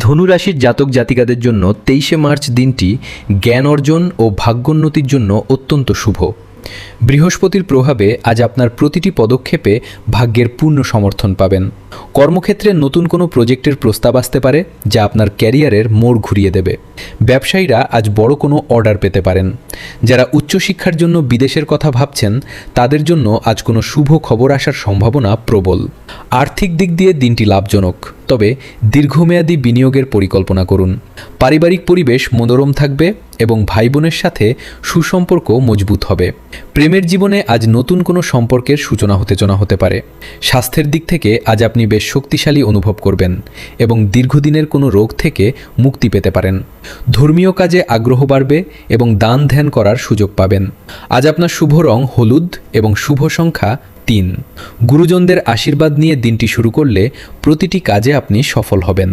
ধনুরাশির জাতক জাতিকাদের জন্য 23শে মার্চ দিনটি জ্ঞান অর্জন ও ভাগ্যোন্নতির জন্য অত্যন্ত শুভ। বৃহস্পতির প্রভাবে আজ আপনার প্রতিটি পদক্ষেপে ভাগ্যের পূর্ণ সমর্থন পাবেন। কর্মক্ষেত্রে নতুন কোনো প্রজেক্টের প্রস্তাব আসতে পারে যা আপনার ক্যারিয়ারের মোড় ঘুরিয়ে দেবে। ব্যবসায়ীরা আজ বড় কোনো অর্ডার পেতে পারেন। যারা উচ্চশিক্ষার জন্য বিদেশের কথা ভাবছেন তাদের জন্য আজ কোনো শুভ খবর আসার সম্ভাবনা প্রবল। আর্থিক দিক দিয়ে দিনটি লাভজনক, তবে দীর্ঘমেয়াদী বিনিয়োগের পরিকল্পনা করুন। পারিবারিক পরিবেশ মনোরম থাকবে এবং ভাই বোনের সাথে সুসম্পর্ক মজবুত হবে। প্রেমের জীবনে আজ নতুন কোনো সম্পর্কের সূচনা হতে পারে। স্বাস্থ্যের দিক থেকে আজ আপনি বেশ শক্তিশালী অনুভব করবেন এবং দীর্ঘদিনের কোনো রোগ থেকে মুক্তি পেতে পারেন। ধর্মীয় কাজে আগ্রহ বাড়বে এবং দান ধ্যান করার সুযোগ পাবেন। আজ আপনার শুভ রং হলুদ এবং শুভ সংখ্যা 3। গুরুজনদের আশীর্বাদ নিয়ে দিনটি শুরু করলে প্রতিটি কাজে আপনি সফল হবেন।